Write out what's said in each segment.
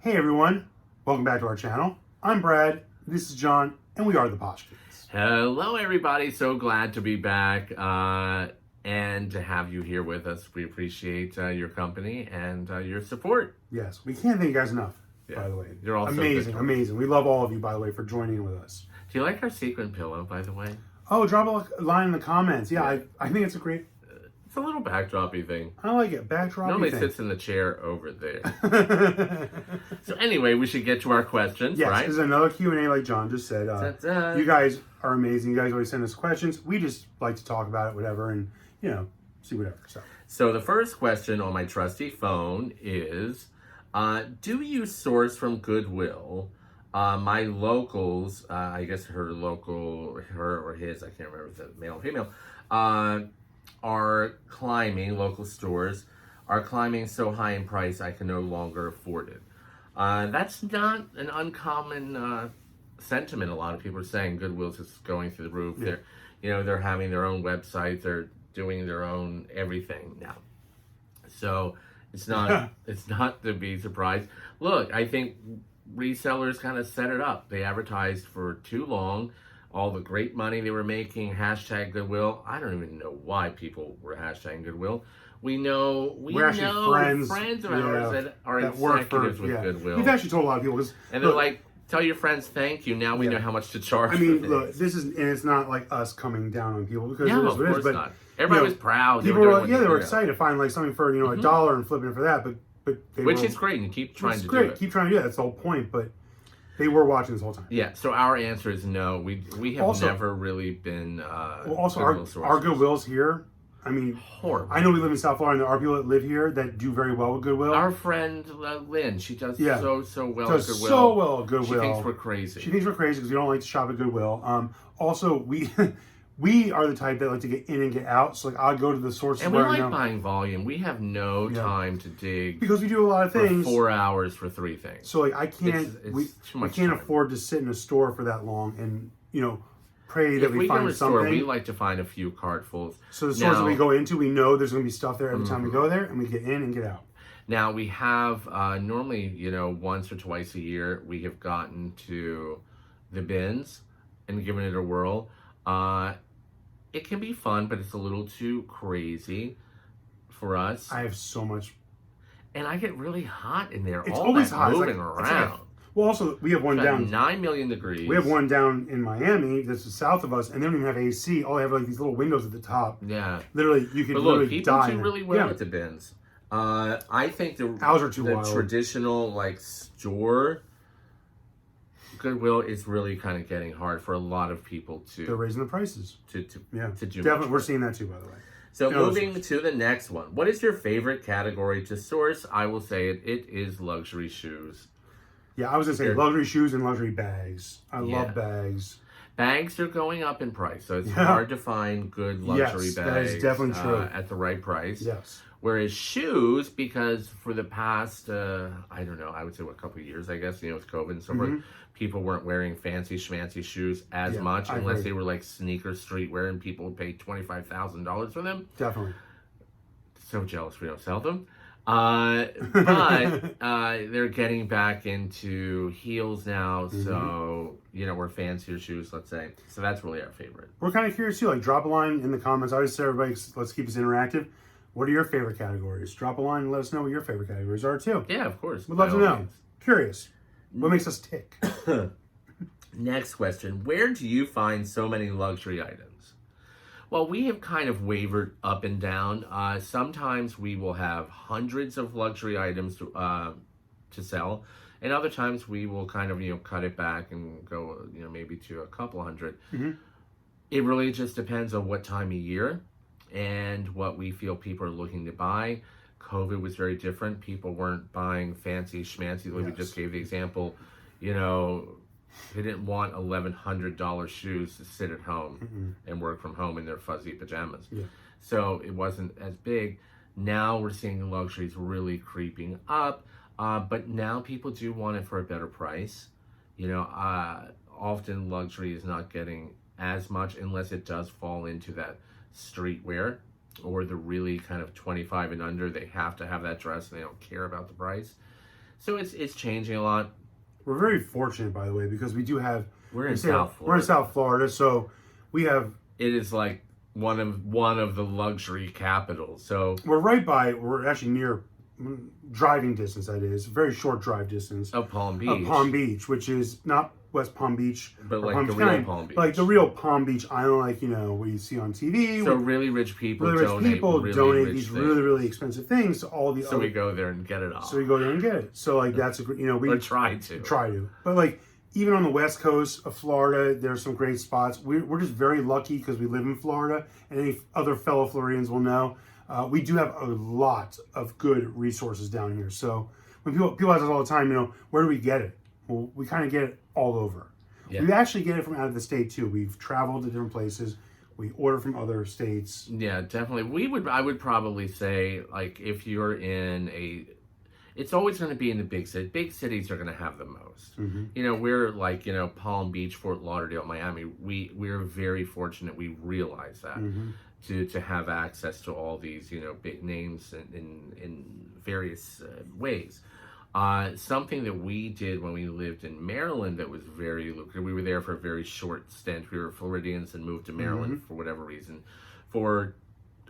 Hey everyone, welcome back to our channel. I'm Brad, this is John, and we are the Posh Kids. Hello everybody, so glad to be back and to have you here with us. We appreciate your company and your support. Yes, we can't thank you guys enough, by the way. You're all amazing, amazing. We love all of you, by the way, for joining in with us. Do you like our sequin pillow, by the way? Oh, drop a line in the comments. Yeah, I think it's a great... It's a little backdroppy thing. I like it, backdroppy Normally thing. sits in the chair over there. So anyway, we should get to our questions, yes, right? This is another Q&A like John just said. You guys are amazing. You guys always send us questions. We just like to talk about it, whatever, and, see whatever. So the first question on my trusty phone is, do you source from Goodwill? My locals, I guess her or his, I can't remember if it's male or female, are climbing, local stores are climbing so high in price I can no longer afford it. That's not an uncommon sentiment. A lot of people are saying Goodwill's just going through the roof. Yeah. They're having their own website, they're doing their own everything now. So it's not it's not to be surprised. Look, I think resellers kind of set it up. They advertised for too long. All the great money they were making, hashtag Goodwill. I don't even know why people were hashtagging Goodwill. We're actually friends of ours that are executives with Goodwill. We've actually told a lot of people. And they're like, tell your friends thank you. Now we know how much to charge. I mean, look, it's not like us coming down on people because of course not. Everybody was proud. People were they were excited to find like something for $1 and flipping it for that, but which is great, and you keep trying to do it. Keep trying to do that. That's the whole point, but. They were watching this whole time. Yeah, so our answer is no. We have never really been our Goodwills here, I mean, horrible. I know we live in South Florida, and there are people that live here that do very well with Goodwill. Our friend Lynn, she does so well at Goodwill. So well at Goodwill. She thinks we're crazy. She thinks we're crazy because we don't like to shop at Goodwill. Also, we are the type that like to get in and get out. So, like, I'll go to the sources and we like buying volume. We have no time to dig because we do a lot of things. For 4 hours for 3 things. So, like, I can't. We can't afford to sit in a store for that long and pray that we find something. Store, we like to find a few cartfuls. So the stores that we go into, we know there's going to be stuff there every time we go there, and we get in and get out. Now we have normally, once or twice a year, we have gotten to the bins and given it a whirl. It can be fun, but it's a little too crazy for us. I have so much. And I get really hot in there. It's always hot. Moving around. Well, also, we have one down. 9 million degrees. We have one down in Miami that's south of us, and they don't even have AC. All they have like these little windows at the top. Yeah. Literally, you can literally die. People do really well at the bins. I think the traditional like store Goodwill is really kind of getting hard for a lot of people to. They're raising the prices. To do definitely. We're seeing that too, by the way. So moving to the next one. What is your favorite category to source? I will say it is luxury shoes. Yeah, I was gonna say luxury shoes and luxury bags. I love bags. Bags are going up in price, so it's hard to find good luxury bags. That is definitely true. At the right price. Yes. Whereas shoes, because for the past, I don't know, I would say a couple of years, I guess, with COVID and so forth, people weren't wearing fancy schmancy shoes as much, unless they were like sneaker streetwear and people would pay $25,000 for them. Definitely. So jealous we don't sell them. But they're getting back into heels now, so we're fancier shoes, let's say. So that's really our favorite. We're kind of curious too. Like, drop a line in the comments. I always say, everybody, let's keep this interactive. What are your favorite categories? Drop a line and let us know what your favorite categories are too. Yeah, of course. We'd love to know. Curious. What makes us tick? Next question: where do you find so many luxury items? Well, we have kind of wavered up and down. Sometimes we will have hundreds of luxury items to sell, and other times we will kind of cut it back and go maybe to a couple hundred. It really just depends on what time of year and what we feel people are looking to buy. COVID was very different. People weren't buying fancy schmancy. Like we just gave the example, they didn't want $1,100 shoes to sit at home and work from home in their fuzzy pajamas. So it wasn't as big. Now we're seeing the luxuries really creeping up, but now people do want it for a better price. Often luxury is not getting as much unless it does fall into that streetwear or the really kind of 25 and under. They have to have that dress and they don't care about the price. So it's changing a lot. We're very fortunate, by the way, because we do have. We're in South Florida. We're in South Florida, so we have. It is like one of the luxury capitals. So we're actually near driving distance. That is very short drive distance of Palm Beach. Of Palm Beach, which is not West Palm Beach, but like the real Palm Beach, like the real Palm Beach island, like what you see on TV. So really rich people donate these really expensive things to all the. So we go there and get it all. So we go there and get it. So like that's we try to, but like. Even on the west coast of Florida, there's some great spots. We're just very lucky because we live in Florida, and any other fellow Floridians will know. We do have a lot of good resources down here. So when people ask us all the time, where do we get it? Well, we kind of get it all over. Yeah. We actually get it from out of the state too. We've traveled to different places. We order from other states. Yeah, definitely. I would probably say, like, if you're it's always going to be in the big cities. Big cities are going to have the most. Mm-hmm. We're like, Palm Beach, Fort Lauderdale, Miami. We're very fortunate. We realize that to have access to all these, big names in various ways. Something that we did when we lived in Maryland that was very lucrative. We were there for a very short stint. We were Floridians and moved to Maryland for whatever reason for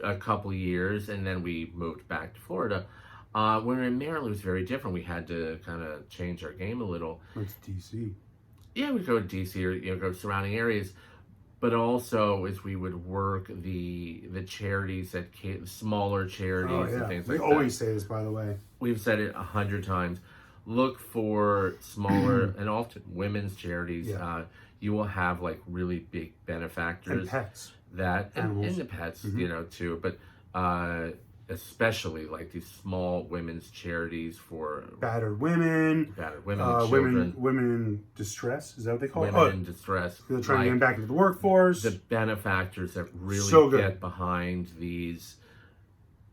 a couple years, and then we moved back to Florida. When we were in Maryland, it was very different. We had to kind of change our game a little. Went to D.C. Yeah, we'd go to D.C. or go to surrounding areas. But also, as we would work the charities smaller charities and things like that. We always say this, by the way. We've said it 100 times. Look for smaller and often women's charities. Yeah. You will have like really big benefactors. And pets. And the pets, too. But especially like these small women's charities for battered women, children, women in distress. Is that what they call it? Women in distress. They're trying to get back into the workforce. The benefactors that really get behind these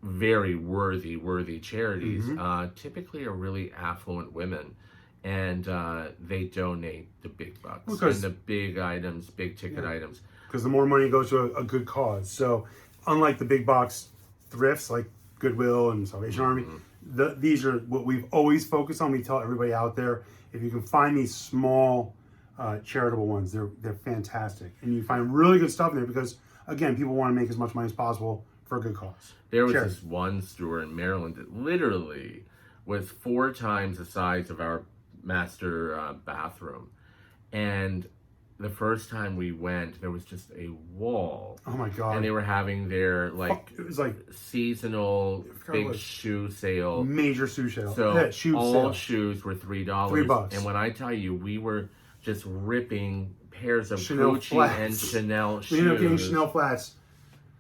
very worthy charities typically are really affluent women, and they donate the big bucks and the big items, big ticket items. Because the more money goes to a good cause. So unlike the big box thrifts like Goodwill and Salvation Army, these are what we've always focused on. We tell everybody out there, if you can find these small charitable ones, they're fantastic, and you find really good stuff in there because again, people want to make as much money as possible for a good cause. There was this one store in Maryland that literally was 4 times the size of our master bathroom, and the first time we went, there was just a wall. Oh my God. And they were having their it was like seasonal big shoe sale. Major shoe sale. So all shoes were $3. $3. And when I tell you, we were just ripping pairs of Chanel Gucci flats. and Chanel shoes. We ended up getting Chanel flats,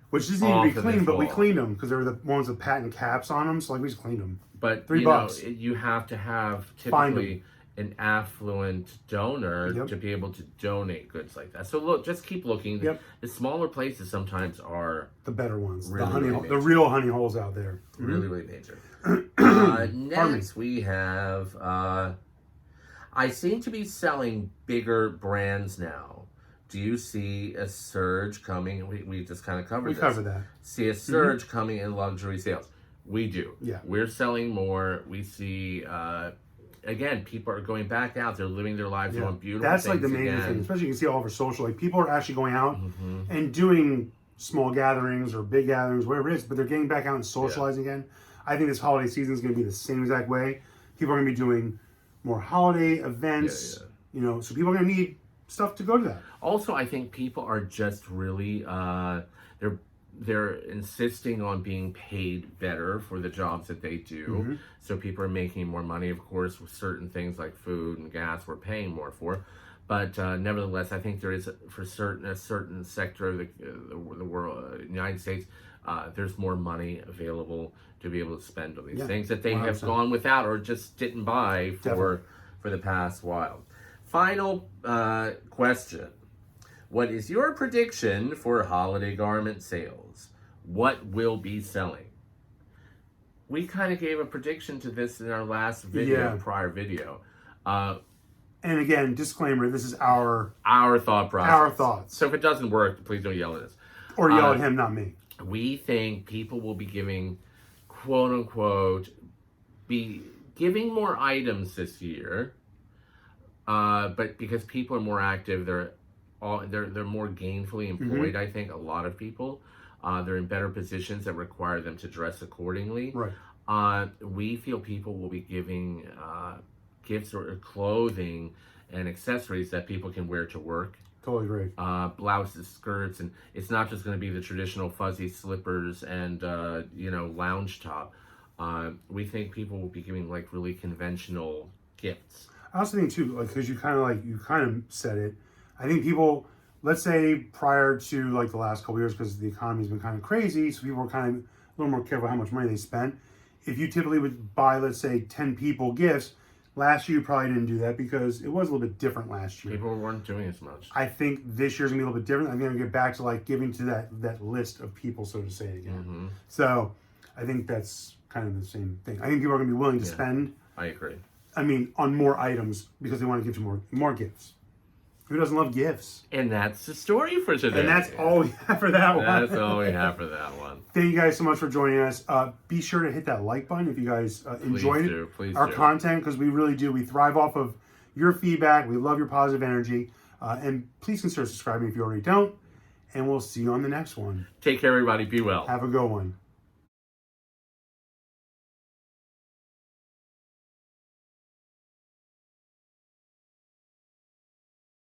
which doesn't need to be cleaned, but we cleaned them because they were the ones with patent caps on them. So we just cleaned them. But $3. You have to have typically an affluent donor to be able to donate goods like that. So look, just keep looking. The smaller places sometimes are the better ones. Really, the real honey holes out there. Really, really major. Next we have, I seem to be selling bigger brands now. Do you see a surge coming? We just kind of covered this. We covered that. See a surge coming in luxury sales. We do. Yeah. We're selling more. We see... again, people are going back out. They're living their lives on beautiful That's things like the major thing, especially you can see all over social. Like people are actually going out and doing small gatherings or big gatherings, whatever it is, but they're getting back out and socializing again. I think this holiday season is going to be the same exact way. People are going to be doing more holiday events, so people are going to need stuff to go to that. Also, I think people are just really, they're insisting on being paid better for the jobs that they do. So people are making more money. Of course, with certain things like food and gas, we're paying more for. But nevertheless, I think there is, for a certain sector of the world, United States, there's more money available to be able to spend on these things that they 100%. Have gone without or just didn't buy for the past while. Final question. What is your prediction for holiday garment sales? What will be selling? We kind of gave a prediction to this in our last video, prior video. And again, disclaimer, this is our thought process. Our thoughts. So if it doesn't work, please don't yell at us. Or yell at him, not me. We think people will be giving, quote unquote, giving more items this year, but because people are more active, they're more gainfully employed. I think a lot of people, they're in better positions that require them to dress accordingly. Right. We feel people will be giving gifts or clothing and accessories that people can wear to work. Totally agree. Blouses, skirts, and it's not just going to be the traditional fuzzy slippers and lounge top. We think people will be giving like really conventional gifts. I also think too, like, because you kind of said it. I think people, let's say prior to like the last couple years, because the economy's been kind of crazy, so people were kind of a little more careful how much money they spent. If you typically would buy, let's say, 10 people gifts, last year you probably didn't do that because it was a little bit different last year. People weren't doing as much. I think this year's gonna be a little bit different. I'm gonna get back to like giving to that list of people, so to say again. So I think that's kind of the same thing. I think people are gonna be willing to spend. I agree. I mean, on more items because they want to give you more gifts. Who doesn't love gifts? And that's the story for today. And that's all we have for that one. That's all we have for that one. Thank you guys so much for joining us. Be sure to hit that like button if you guys enjoyed our content, because we really do. We thrive off of your feedback. We love your positive energy. And please consider subscribing if you already don't. And we'll see you on the next one. Take care, everybody. Be well. Have a good one.